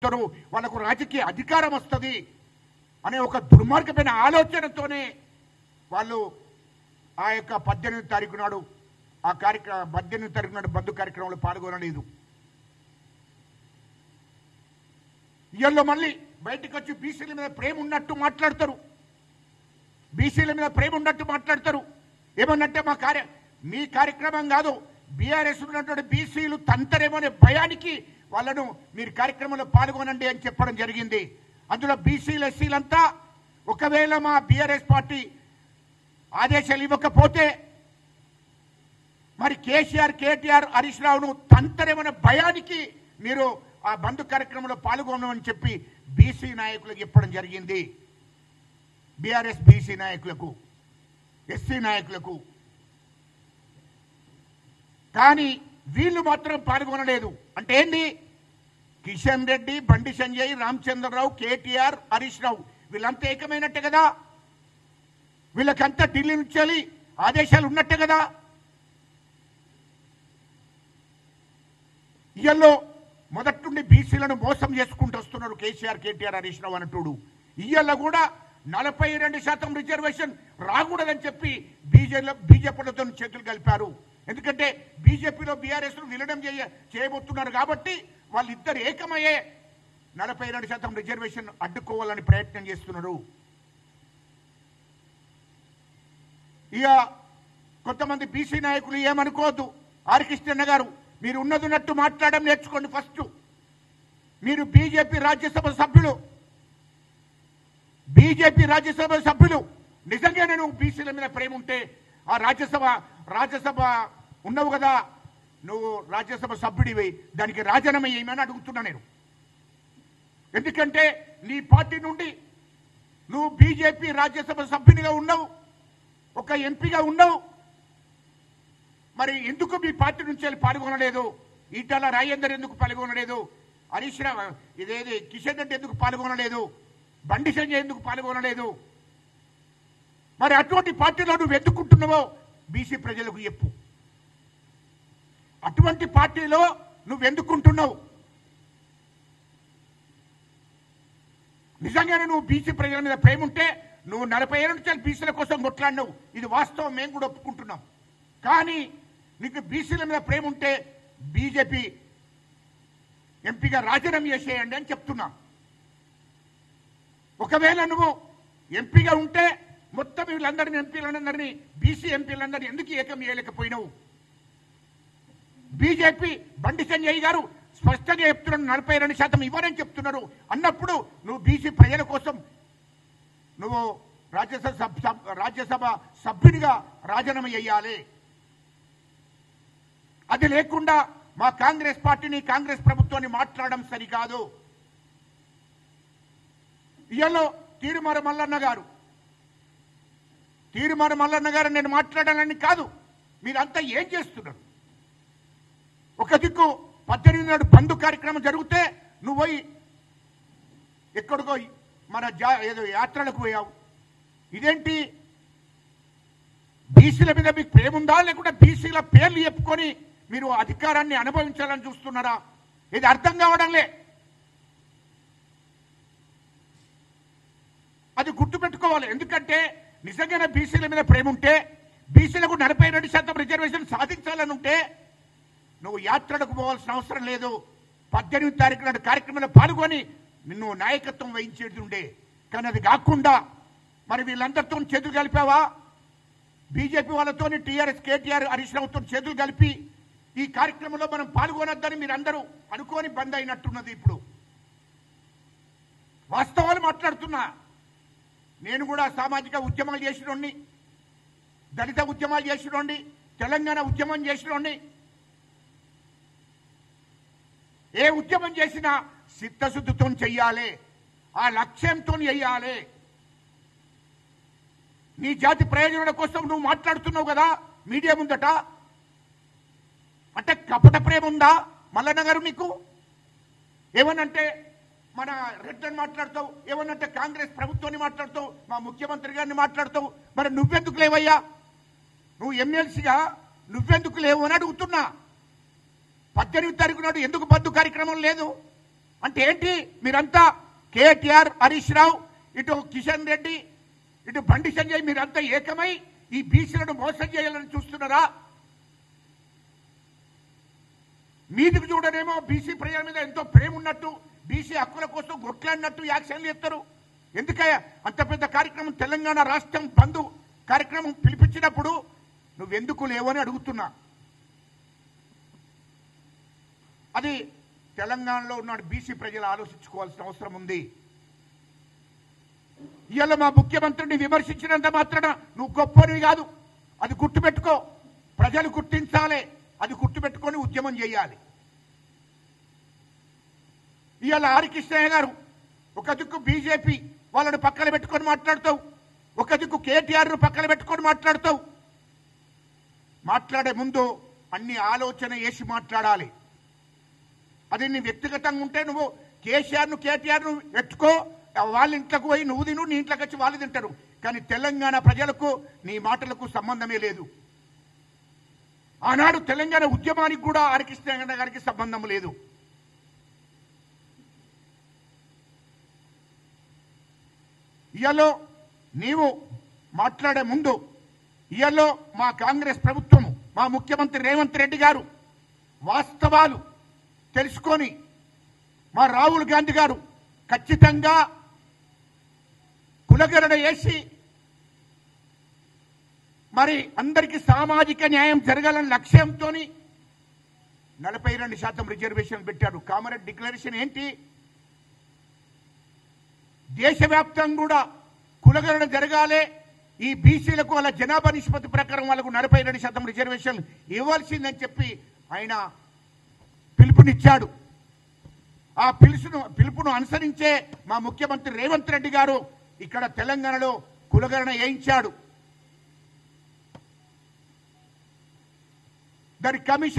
వాళ్ళకు రాజకీయ అధికారం వస్తుంది అనే ఒక దుర్మార్గమైన ఆలోచనతోనే వాళ్ళు ఆ యొక్క 18వ తారీఖు నాడు ఆ కార్యక్రమం 18వ తారీఖు నాడు బంధు కార్యక్రమంలో పాల్గొనలేదు. ఇయల్లో మళ్ళీ బయటకు వచ్చి బీసీల మీద ప్రేమ ఉన్నట్టు మాట్లాడతారు, బీసీల మీద ప్రేమ ఉన్నట్టు మాట్లాడతారు. ఏమన్నట్టే మీ కార్యక్రమం కాదు, బీఆర్ఎస్ ఉన్నటువంటి బీసీలు తంతరేమో అనే భయానికి వాళ్ళను మీరు కార్యక్రమంలో పాల్గొనండి అని చెప్పడం జరిగింది. అందులో బీసీలు ఎస్సీలంతా ఒకవేళ మా బీఆర్ఎస్ పార్టీ ఆదేశాలు ఇవ్వకపోతే మరి కేసీఆర్ కేటీఆర్ హరీష్ రావును తంతరేమనే భయానికి మీరు ఆ బంధు కార్యక్రమంలో పాల్గొనమని చెప్పి బీసీ నాయకులకు చెప్పడం జరిగింది. బీఆర్ఎస్ బీసీ నాయకులకు, ఎస్సీ నాయకులకు. కానీ వీళ్ళు మాత్రం పాల్గొనలేదు. అంటే ఏంటి? కిషన్ రెడ్డి, బండి సంజయ్, రామచంద్రరావు, కేటీఆర్, హరీష్ రావు వీళ్ళంతా ఏకమైనట్టే కదా, వీళ్ళకంతా ఢిల్లీ నుంచి ఆదేశాలు ఉన్నట్టే కదా. ఇయల్లో మొదటి నుండి బీసీలను మోసం చేసుకుంటూ వస్తున్నారు కేసీఆర్ కేటీఆర్ హరీష్ రావు అన్నట్టుడు. ఇయల్లో కూడా 42% రిజర్వేషన్ రాకూడదని చెప్పి బీజేపీలతో చేతులు కలిపారు. ఎందుకంటే బీజేపీలో బీఆర్ఎస్ విలీనం చేయబోతున్నారు కాబట్టి వాళ్ళిద్దరు ఏకమయ్యే 42% రిజర్వేషన్ అడ్డుకోవాలని ప్రయత్నం చేస్తున్నారు. ఇక కొంతమంది బీసీ నాయకులు ఏమనుకోవద్దు. ఆర్ కృష్ణన్న గారు, మీరు ఉన్నట్టు మాట్లాడడం నేర్చుకోండి. ఫస్ట్ మీరు బీజేపీ రాజ్యసభ సభ్యులు నిజంగానే నువ్వు బీసీల మీద ప్రేమ ఉంటే ఆ రాజ్యసభ ఉన్నావు కదా, నువ్వు రాజ్యసభ సభ్యుడివి, దానికి రాజీనామా చేయమని అడుగుతున్నా నేను. ఎందుకంటే నీ పార్టీ నుండి నువ్వు బీజేపీ రాజ్యసభ సభ్యునిగా ఉన్నావు, ఒక ఎంపీగా ఉన్నావు. మరి ఎందుకు మీ పార్టీ నుంచి వెళ్ళి పాల్గొనలేదు? ఈటల రాజేందర్ ఎందుకు పాల్గొనలేదు? హరీష్ రావు ఇదేది కిషన్ రెడ్డి ఎందుకు పాల్గొనలేదు? బండి సంజయ్ ఎందుకు పాల్గొనలేదు? మరి అటువంటి పార్టీలో నువ్వు ఎందుకుంటున్నావో బీసీ ప్రజలకు చెప్పు. అటువంటి పార్టీలో నువ్వు ఎందుకుంటున్నావు? నిజంగానే నువ్వు బీసీ ప్రజల మీద ప్రేమ ఉంటే నువ్వు 40 ఏళ్ళ నుంచి బీసీల కోసం కొట్లాడినావు. ఇది వాస్తవం, మేము కూడా ఒప్పుకుంటున్నాం. కానీ నీకు బీసీల మీద ప్రేమ ఉంటే బీజేపీ ఎంపీగా రాజీనామా చేసేయండి అని చెప్తున్నా. ఒకవేళ నువ్వు ఎంపీగా ఉంటే మొత్తం వీళ్ళందరినీ ఎంపీలందరినీ బీసీ ఎంపీలందరినీ ఎందుకు ఏకం చేయలేకపోయినావు? బీజేపీ బండి సంజయ్ గారు స్పష్టంగా చెప్తున్నారు 42% ఇవ్వరని చెప్తున్నారు. అన్నప్పుడు నువ్వు బీసీ ప్రజల కోసం నువ్వు రాజ్యసభ సభ్యునిగా రాజీనామా చేయాలి. అది లేకుండా మా కాంగ్రెస్ పార్టీని, కాంగ్రెస్ ప్రభుత్వాన్ని మాట్లాడడం సరికాదు. ఇయలో తీరుమార మల్లన్న గారు నేను మాట్లాడాలని కాదు, మీరంతా ఏం చేస్తున్నారు? ఒక దిక్కు 18 నాడు బంధు కార్యక్రమం జరిగితే నువ్వు పోయి ఎక్కడికో మన ఏదో యాత్రలకు పోయావు. ఇదేంటి? బీసీల మీద మీకు ప్రేమ ఉందా, లేకుంటే బీసీల పేర్లు చెప్పుకొని మీరు అధికారాన్ని అనుభవించాలని చూస్తున్నారా? ఇది అర్థం కావడంలే. అది గుర్తుపెట్టుకోవాలి. ఎందుకంటే నిజంగానే బీసీల మీద ప్రేమ ఉంటే, బీసీలకు 42% రిజర్వేషన్ సాధించాలని ఉంటే నువ్వు యాత్రలకు పోవాల్సిన అవసరం లేదు. 18వ తారీఖు నాడు కార్యక్రమంలో పాల్గొని నిన్ను నాయకత్వం వహించేది ఉండే. కానీ అది కాకుండా మరి వీళ్ళందరితో చేతులు కలిపావా? బీజేపీ వాళ్ళతో, టీఆర్ఎస్ కేటీఆర్ హరీష్ రావుతో చేతులు కలిపి ఈ కార్యక్రమంలో మనం పాల్గొనొద్దని మీరు అందరూ అనుకోని బంద్ అయినట్టున్నది. ఇప్పుడు వాస్తవాలు మాట్లాడుతున్నా. నేను కూడా సామాజిక ఉద్యమాలు చేసినోడిని, దళిత ఉద్యమాలు చేసినోడిని, తెలంగాణ ఉద్యమం చేసినోడిని. ఏ ఉద్యమం చేసినా చిత్తశుద్ధితో చెయ్యాలి, ఆ లక్ష్యంతో చెయ్యాలి. నీ జాతి ప్రయోజనాల కోసం నువ్వు మాట్లాడుతున్నావు కదా మీడియా ముందట. అంటే కపట ప్రేమ ఉందా మల్లన్న గారు నీకు? ఏమనంటే మన రెడ్డిని మాట్లాడతావు, ఏమనంటే కాంగ్రెస్ ప్రభుత్వాన్ని మాట్లాడతావు, మా ముఖ్యమంత్రి గారిని మాట్లాడతావు. మరి నువ్వెందుకు లేవయ్యా? నువ్వు ఎమ్మెల్సీగా నువ్వెందుకు లేవు అని అడుగుతున్నా. 18వ తారీఖు నాడు ఎందుకు బంధు కార్యక్రమం లేదు? అంటే ఏంటి? మీరంతా కేటీఆర్, హరీష్ రావు, ఇటు కిషన్ రెడ్డి, ఇటు బండి సంజయ్ మీరంతా ఏకమై ఈ బీసీలను మోసం చేయాలని చూస్తున్నారా? మీదికి చూడనేమో బీసీ ప్రజల మీద ఎంతో ప్రేమ ఉన్నట్టు, బీసీ హక్కుల కోసం కొట్లాడినట్టు యాక్షన్లు చేస్తారు. ఎందుకయ్యా అంత పెద్ద కార్యక్రమం తెలంగాణ రాష్ట్రం బంధు కార్యక్రమం పిలిపించినప్పుడు నువ్వెందుకు లేవని అడుగుతున్నా. అది తెలంగాణలో ఉన్న బీసీ ప్రజలు ఆలోచించుకోవాల్సిన అవసరం ఉంది. ఇవాళ మా ముఖ్యమంత్రిని విమర్శించినంత మాత్రాన నువ్వు గొప్పనివి కాదు. అది గుర్తుపెట్టుకో. ప్రజలు గుర్తించాలి, అది గుర్తుపెట్టుకొని ఉద్యమం చేయాలి. ఇవాళ హరికృష్ణయ్య గారు ఒక దిక్కు బీజేపీ వాళ్ళని పక్కన పెట్టుకొని మాట్లాడతావు, ఒక దిక్కు కేటీఆర్ పక్కన పెట్టుకొని మాట్లాడతావు. మాట్లాడే ముందు అన్ని ఆలోచన వేసి మాట్లాడాలి. అది నీ వ్యక్తిగతంగా ఉంటే నువ్వు కేసీఆర్ను కేటీఆర్ను ఎత్తుకో, వాళ్ళ ఇంట్లోకి పోయి నువ్వు తిను, నీ ఇంట్లోకి వచ్చి వాళ్ళు తింటారు. కానీ తెలంగాణ ప్రజలకు నీ మాటలకు సంబంధమే లేదు. ఆనాడు తెలంగాణ ఉద్యమానికి కూడా హరికృష్ణ గారికి సంబంధం లేదు. ఇయాలో నీవు మాట్లాడే ముందు ఇయాలో మా కాంగ్రెస్ ప్రభుత్వము, మా ముఖ్యమంత్రి రేవంత్ రెడ్డి గారు వాస్తవాలు తెలుసుకొని, మా రాహుల్ గాంధీ గారు ఖచ్చితంగా కులగణన చేసి మరి అందరికీ సామాజిక న్యాయం జరగాలని లక్ష్యంతో 42% రిజర్వేషన్ పెట్టారు. కామరెడ్డి డిక్లరేషన్ ఏంటి? దేశవ్యాప్తంగా కూడా కులగణన జరగాలి, ఈ బీసీలకు వాళ్ళ జనాభా నిష్పత్తి ప్రకారం వాళ్ళకు 42% రిజర్వేషన్ ఇవ్వాల్సిందని చెప్పి ఆయన పిలుపునిచ్చాడు. ఆ పిలుపును అనుసరించే మా ముఖ్యమంత్రి రేవంత్ రెడ్డి గారు ఇక్కడ తెలంగాణలో కులగణన చేయించాడు. దాని కమిషన్